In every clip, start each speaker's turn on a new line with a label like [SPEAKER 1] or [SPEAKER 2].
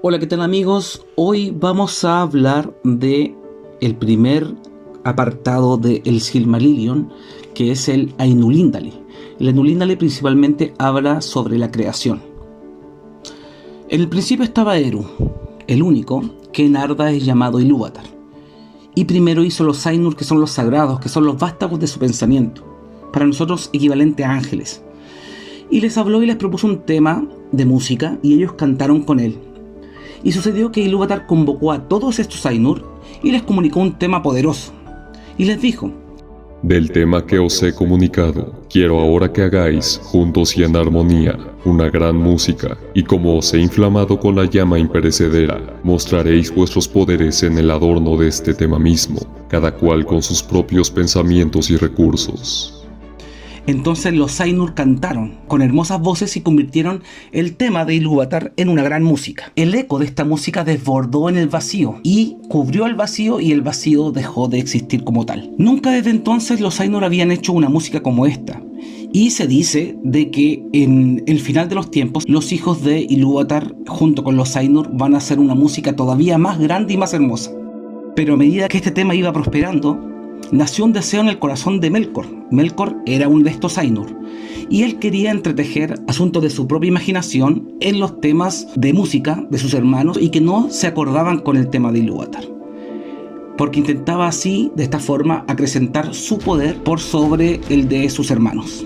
[SPEAKER 1] Hola, ¿qué tal amigos? Hoy vamos a hablar de el primer apartado de El Silmarillion, que es el Ainulindale. El Ainulindale principalmente habla sobre la creación. En el principio estaba Eru, el único que en Arda es llamado Ilúvatar. Y primero hizo los Ainur, que son los sagrados, que son los vástagos de su pensamiento, para nosotros equivalente a ángeles. Y les habló y les propuso un tema de música y ellos cantaron con él. Y sucedió que Ilúvatar convocó a todos estos Ainur y les comunicó un tema poderoso. Y les dijo:
[SPEAKER 2] del tema que os he comunicado, quiero ahora que hagáis, juntos y en armonía, una gran música, y como os he inflamado con la llama imperecedera, mostraréis vuestros poderes en el adorno de este tema mismo, cada cual con sus propios pensamientos y recursos.
[SPEAKER 1] Entonces los Ainur cantaron con hermosas voces y convirtieron el tema de Ilúvatar en una gran música. El eco de esta música desbordó en el vacío y cubrió el vacío, y el vacío dejó de existir como tal. Nunca desde entonces los Ainur habían hecho una música como esta. Y se dice de que en el final de los tiempos, los hijos de Ilúvatar junto con los Ainur van a hacer una música todavía más grande y más hermosa. Pero a medida que este tema iba prosperando, nació un deseo en el corazón de Melkor. Melkor era uno de estos Ainur, y él quería entretejer asuntos de su propia imaginación en los temas de música de sus hermanos y que no se acordaban con el tema de Ilúvatar, porque intentaba así, de esta forma, acrecentar su poder por sobre el de sus hermanos.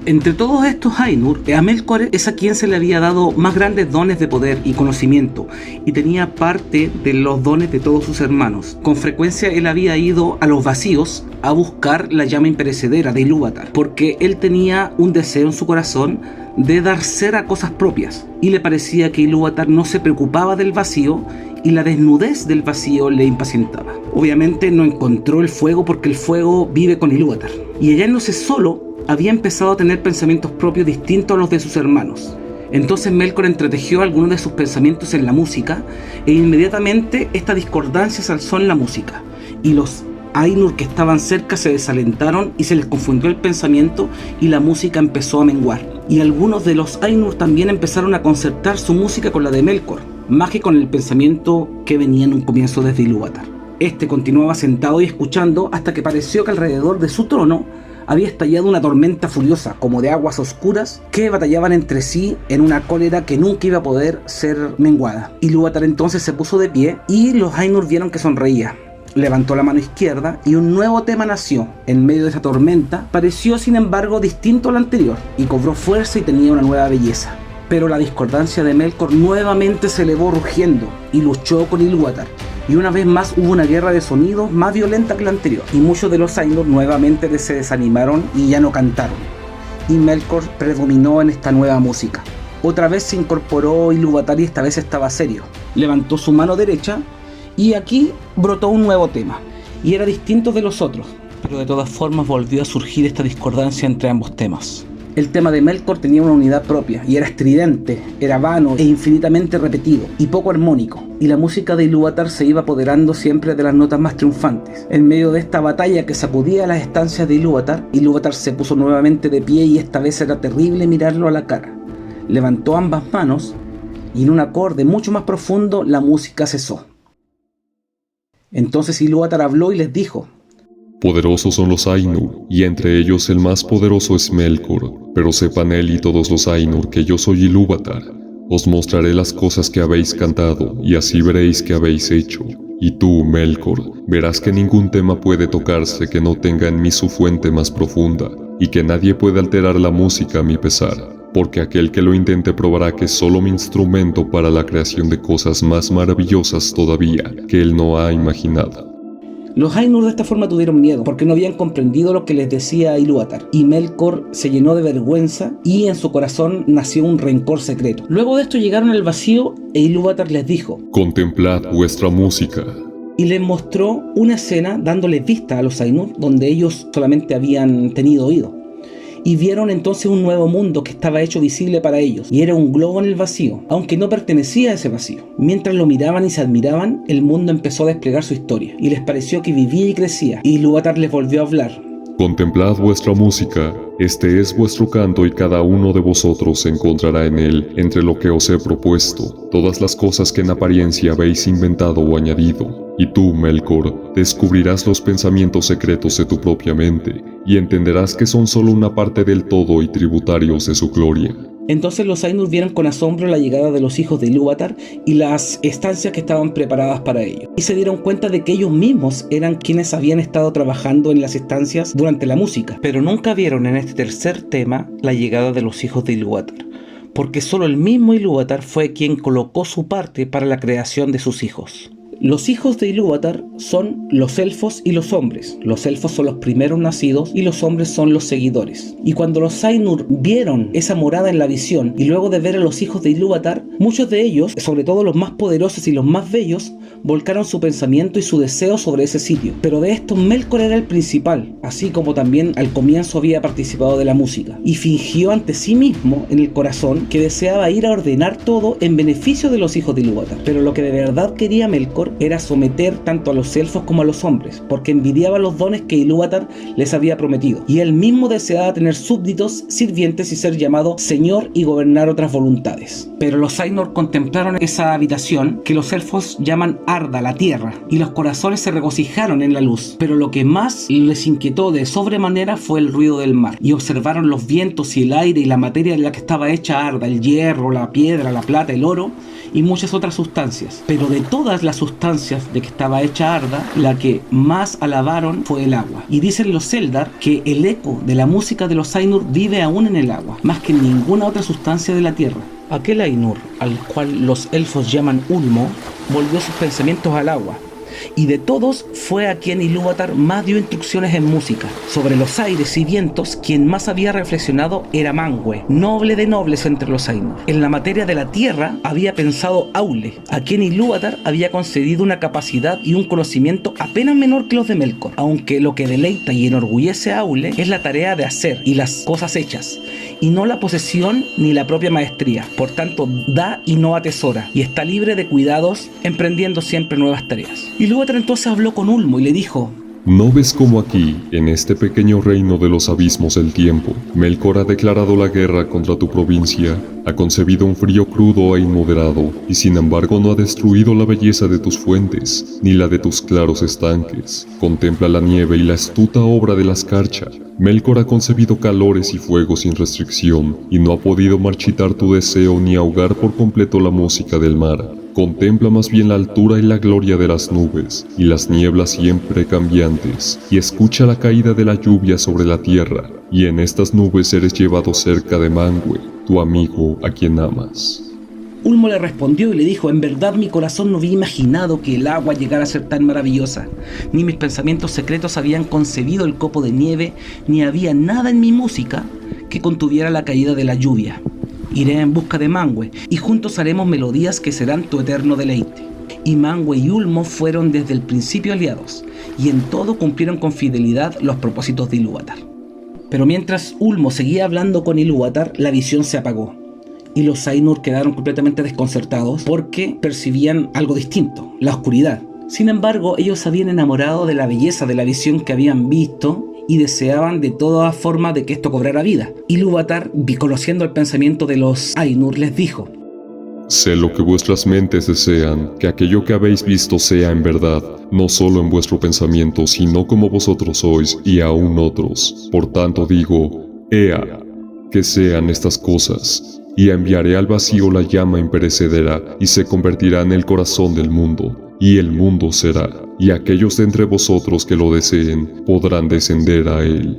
[SPEAKER 1] Entre todos estos Ainur, a Melkor es a quien se le había dado más grandes dones de poder y conocimiento, y tenía parte de los dones de todos sus hermanos. Con frecuencia él había ido a los vacíos a buscar la llama imperecedera de Ilúvatar, porque él tenía un deseo en su corazón de dar ser a cosas propias, y le parecía que Ilúvatar no se preocupaba del vacío, y la desnudez del vacío le impacientaba. Obviamente no encontró el fuego, porque el fuego vive con Ilúvatar, y hallándose solo, había empezado a tener pensamientos propios distintos a los de sus hermanos. Entonces Melkor entretejió algunos de sus pensamientos en la música, e inmediatamente esta discordancia se alzó en la música, y los Ainur que estaban cerca se desalentaron y se les confundió el pensamiento, y la música empezó a menguar. Y algunos de los Ainur también empezaron a concertar su música con la de Melkor, más que con el pensamiento que venía en un comienzo desde Ilúvatar. Este continuaba sentado y escuchando hasta que pareció que alrededor de su trono había estallado una tormenta furiosa, como de aguas oscuras, que batallaban entre sí en una cólera que nunca iba a poder ser menguada. Ilúvatar entonces se puso de pie, y los Ainur vieron que sonreía. Levantó la mano izquierda y un nuevo tema nació. En medio de esa tormenta, pareció sin embargo distinto al anterior, y cobró fuerza y tenía una nueva belleza. Pero la discordancia de Melkor nuevamente se elevó rugiendo, y luchó con Ilúvatar. Y una vez más hubo una guerra de sonidos más violenta que la anterior, y muchos de los Ainur nuevamente se desanimaron y ya no cantaron, y Melkor predominó en esta nueva música. Otra vez se incorporó Ilúvatar, y esta vez estaba serio. Levantó su mano derecha y aquí brotó un nuevo tema, y era distinto de los otros, pero de todas formas volvió a surgir esta discordancia entre ambos temas. El tema de Melkor tenía una unidad propia, y era estridente, era vano e infinitamente repetido, y poco armónico, y la música de Ilúvatar se iba apoderando siempre de las notas más triunfantes. En medio de esta batalla que sacudía las estancias de Ilúvatar se puso nuevamente de pie, y esta vez era terrible mirarlo a la cara. Levantó ambas manos, y en un acorde mucho más profundo la música cesó. Entonces Ilúvatar habló y les dijo:
[SPEAKER 2] poderosos son los Ainur, y entre ellos el más poderoso es Melkor, pero sepan él y todos los Ainur que yo soy Ilúvatar. Os mostraré las cosas que habéis cantado, y así veréis que habéis hecho. Y tú, Melkor, verás que ningún tema puede tocarse que no tenga en mí su fuente más profunda, y que nadie puede alterar la música a mi pesar, porque aquel que lo intente probará que es solo mi instrumento para la creación de cosas más maravillosas todavía que él no ha imaginado.
[SPEAKER 1] Los Ainur de esta forma tuvieron miedo, porque no habían comprendido lo que les decía Ilúvatar, y Melkor se llenó de vergüenza, y en su corazón nació un rencor secreto. Luego de esto llegaron al vacío, e Ilúvatar les dijo:
[SPEAKER 2] contemplad vuestra música.
[SPEAKER 1] Y les mostró una escena dándoles vista a los Ainur, donde ellos solamente habían tenido oído. Y vieron entonces un nuevo mundo que estaba hecho visible para ellos, y era un globo en el vacío, aunque no pertenecía a ese vacío. Mientras lo miraban y se admiraban, el mundo empezó a desplegar su historia, y les pareció que vivía y crecía. Y Ilúvatar les volvió a hablar,
[SPEAKER 2] Contemplad vuestra música, este es vuestro canto y cada uno de vosotros encontrará en él, entre lo que os he propuesto, todas las cosas que en apariencia habéis inventado o añadido. Y tú, Melkor, descubrirás los pensamientos secretos de tu propia mente, y entenderás que son solo una parte del todo y tributarios de su gloria.
[SPEAKER 1] Entonces los Ainur vieron con asombro la llegada de los hijos de Ilúvatar y las estancias que estaban preparadas para ellos. Y se dieron cuenta de que ellos mismos eran quienes habían estado trabajando en las estancias durante la música. Pero nunca vieron en este tercer tema la llegada de los hijos de Ilúvatar, porque solo el mismo Ilúvatar fue quien colocó su parte para la creación de sus hijos. Los hijos de Ilúvatar son los elfos y los hombres. Los elfos son los primeros nacidos y los hombres son los seguidores. Y cuando los Ainur vieron esa morada en la visión y luego de ver a los hijos de Ilúvatar, muchos de ellos, sobre todo los más poderosos y los más bellos, volcaron su pensamiento y su deseo sobre ese sitio. Pero de estos Melkor era el principal, así como también al comienzo había participado de la música. Y fingió ante sí mismo en el corazón que deseaba ir a ordenar todo en beneficio de los hijos de Ilúvatar. Pero lo que de verdad quería Melkor era someter tanto a los elfos como a los hombres, porque envidiaba los dones que Ilúvatar les había prometido, y él mismo deseaba tener súbditos, sirvientes y ser llamado señor y gobernar otras voluntades. Pero los Ainur contemplaron esa habitación que los elfos llaman Arda, la tierra, y los corazones se regocijaron en la luz. Pero lo que más les inquietó de sobremanera fue el ruido del mar, y observaron los vientos y el aire y la materia de la que estaba hecha Arda, el hierro, la piedra, la plata, el oro y muchas otras sustancias. Pero de todas las sustancias de que estaba hecha Arda, la que más alabaron fue el agua. Y dicen los Eldar que el eco de la música de los Ainur vive aún en el agua, más que en ninguna otra sustancia de la tierra. Aquel Ainur, al cual los elfos llaman Ulmo, volvió sus pensamientos al agua, y de todos fue a quien Ilúvatar más dio instrucciones en música. Sobre los aires y vientos, quien más había reflexionado era Manwë, noble de nobles entre los Ainur. En la materia de la tierra había pensado Aule, a quien Ilúvatar había concedido una capacidad y un conocimiento apenas menor que los de Melkor, aunque lo que deleita y enorgullece a Aule es la tarea de hacer y las cosas hechas, y no la posesión ni la propia maestría. Por tanto, da y no atesora, y está libre de cuidados, emprendiendo siempre nuevas tareas. Ilúvatar entonces habló con Ulmo y le dijo:
[SPEAKER 2] ¿No ves cómo aquí, en este pequeño reino de los abismos del tiempo, Melkor ha declarado la guerra contra tu provincia, ha concebido un frío crudo e inmoderado, y sin embargo no ha destruido la belleza de tus fuentes, ni la de tus claros estanques? Contempla la nieve y la astuta obra de la escarcha. Melkor ha concebido calores y fuegos sin restricción, y no ha podido marchitar tu deseo ni ahogar por completo la música del mar. Contempla más bien la altura y la gloria de las nubes, y las nieblas siempre cambiantes, y escucha la caída de la lluvia sobre la tierra, y en estas nubes eres llevado cerca de Manwë, tu amigo a quien amas.
[SPEAKER 1] Ulmo le respondió y le dijo: en verdad mi corazón no había imaginado que el agua llegara a ser tan maravillosa, ni mis pensamientos secretos habían concebido el copo de nieve, ni había nada en mi música que contuviera la caída de la lluvia. Iré en busca de Manwë, y juntos haremos melodías que serán tu eterno deleite. Y Manwë y Ulmo fueron desde el principio aliados, y en todo cumplieron con fidelidad los propósitos de Ilúvatar. Pero mientras Ulmo seguía hablando con Ilúvatar, la visión se apagó, y los Ainur quedaron completamente desconcertados porque percibían algo distinto, la oscuridad. Sin embargo, ellos se habían enamorado de la belleza de la visión que habían visto y deseaban de todas formas de que esto cobrara vida. Ilúvatar, conociendo el pensamiento de los Ainur, les dijo:
[SPEAKER 2] sé lo que vuestras mentes desean, que aquello que habéis visto sea en verdad, no solo en vuestro pensamiento, sino como vosotros sois y aún otros. Por tanto digo, ea, que sean estas cosas, y enviaré al vacío la llama imperecedera, y se convertirá en el corazón del mundo. Y el mundo será, y aquellos de entre vosotros que lo deseen podrán descender a él.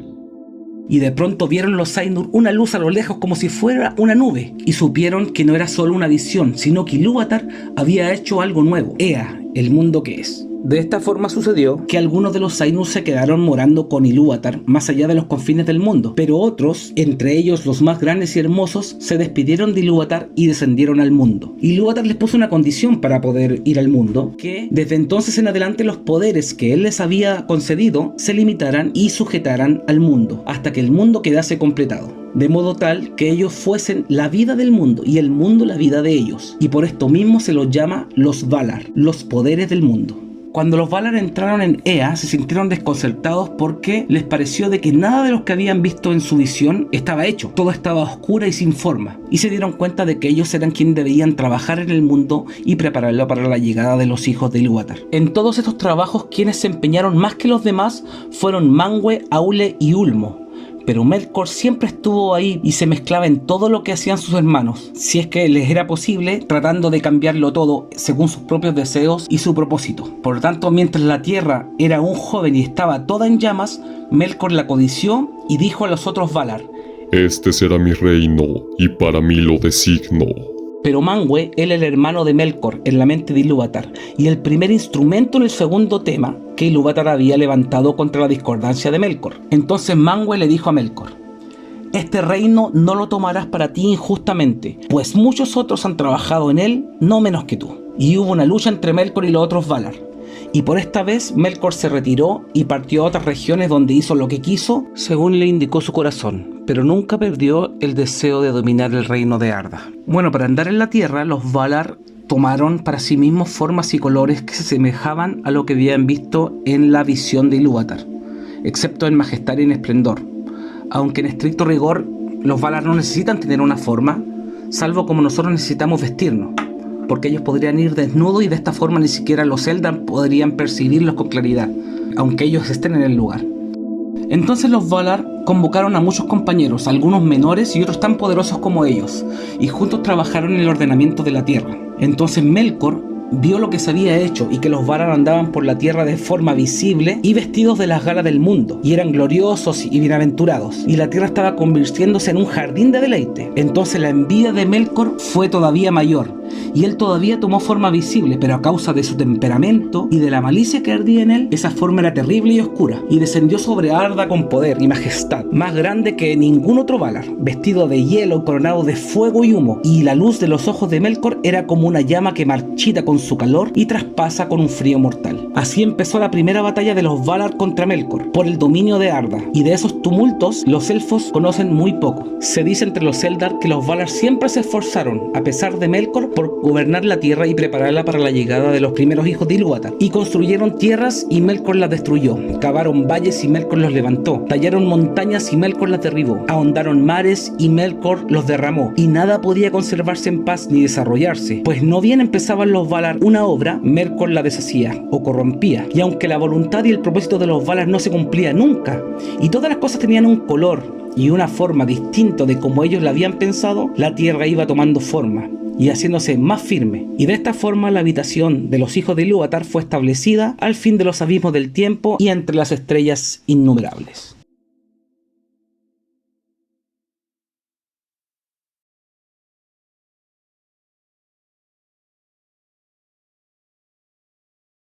[SPEAKER 1] Y de pronto vieron los Ainur una luz a lo lejos como si fuera una nube, y supieron que no era solo una visión, sino que Ilúvatar había hecho algo nuevo. Ea, el mundo que es. De esta forma sucedió que algunos de los Ainur se quedaron morando con Ilúvatar más allá de los confines del mundo, pero otros, entre ellos los más grandes y hermosos, se despidieron de Ilúvatar y descendieron al mundo. Ilúvatar les puso una condición para poder ir al mundo, que desde entonces en adelante los poderes que él les había concedido se limitaran y sujetaran al mundo, hasta que el mundo quedase completado, de modo tal que ellos fuesen la vida del mundo y el mundo la vida de ellos, y por esto mismo se los llama los Valar, los poderes del mundo. Cuando los Valar entraron en Ea, se sintieron desconcertados porque les pareció de que nada de lo que habían visto en su visión estaba hecho. Todo estaba oscuro y sin forma. Y se dieron cuenta de que ellos eran quienes debían trabajar en el mundo y prepararlo para la llegada de los hijos de Ilúvatar. En todos estos trabajos, quienes se empeñaron más que los demás fueron Manwë, Aule y Ulmo. Pero Melkor siempre estuvo ahí y se mezclaba en todo lo que hacían sus hermanos, si es que les era posible, tratando de cambiarlo todo según sus propios deseos y su propósito. Por lo tanto, mientras la tierra era un joven y estaba toda en llamas, Melkor la codició y dijo a los otros Valar:
[SPEAKER 2] Este será mi reino, y para mí lo designo.
[SPEAKER 1] Pero Manwë, él el hermano de Melkor en la mente de Ilúvatar, y el primer instrumento en el segundo tema que Ilúvatar había levantado contra la discordancia de Melkor. Entonces Manwë le dijo a Melkor: este reino no lo tomarás para ti injustamente, pues muchos otros han trabajado en él, no menos que tú. Y hubo una lucha entre Melkor y los otros Valar. Y por esta vez Melkor se retiró y partió a otras regiones donde hizo lo que quiso, según le indicó su corazón, pero nunca perdió el deseo de dominar el reino de Arda. Bueno, para andar en la tierra, los Valar tomaron para sí mismos formas y colores que se asemejaban a lo que habían visto en la visión de Ilúvatar, excepto en majestad y en esplendor. Aunque en estricto rigor, los Valar no necesitan tener una forma, salvo como nosotros necesitamos vestirnos, porque ellos podrían ir desnudos y de esta forma ni siquiera los Eldar podrían percibirlos con claridad, aunque ellos estén en el lugar. Entonces los Valar convocaron a muchos compañeros, algunos menores y otros tan poderosos como ellos, y juntos trabajaron en el ordenamiento de la tierra. Entonces Melkor vio lo que se había hecho y que los Valar andaban por la tierra de forma visible y vestidos de las galas del mundo, y eran gloriosos y bienaventurados, y la tierra estaba convirtiéndose en un jardín de deleite. Entonces la envidia de Melkor fue todavía mayor, y él todavía tomó forma visible, pero a causa de su temperamento y de la malicia que ardía en él, esa forma era terrible y oscura, y descendió sobre Arda con poder y majestad, más grande que ningún otro Valar, vestido de hielo, coronado de fuego y humo, y la luz de los ojos de Melkor era como una llama que marchita con su calor y traspasa con un frío mortal. Así empezó la primera batalla de los Valar contra Melkor, por el dominio de Arda, y de esos tumultos los elfos conocen muy poco. Se dice entre los Eldar que los Valar siempre se esforzaron, a pesar de Melkor, por gobernar la tierra y prepararla para la llegada de los primeros hijos de Ilúvatar, y construyeron tierras y Melkor las destruyó, cavaron valles y Melkor los levantó, tallaron montañas y Melkor las derribó, ahondaron mares y Melkor los derramó, y nada podía conservarse en paz ni desarrollarse, pues no bien empezaban los Valar una obra, Melkor la deshacía o corrompía, y aunque la voluntad y el propósito de los Valar no se cumplía nunca, y todas las cosas tenían un color y una forma distinta de como ellos la habían pensado, la tierra iba tomando forma y haciéndose más firme, y de esta forma la habitación de los hijos de Ilúvatar fue establecida al fin de los abismos del tiempo y entre las estrellas innumerables.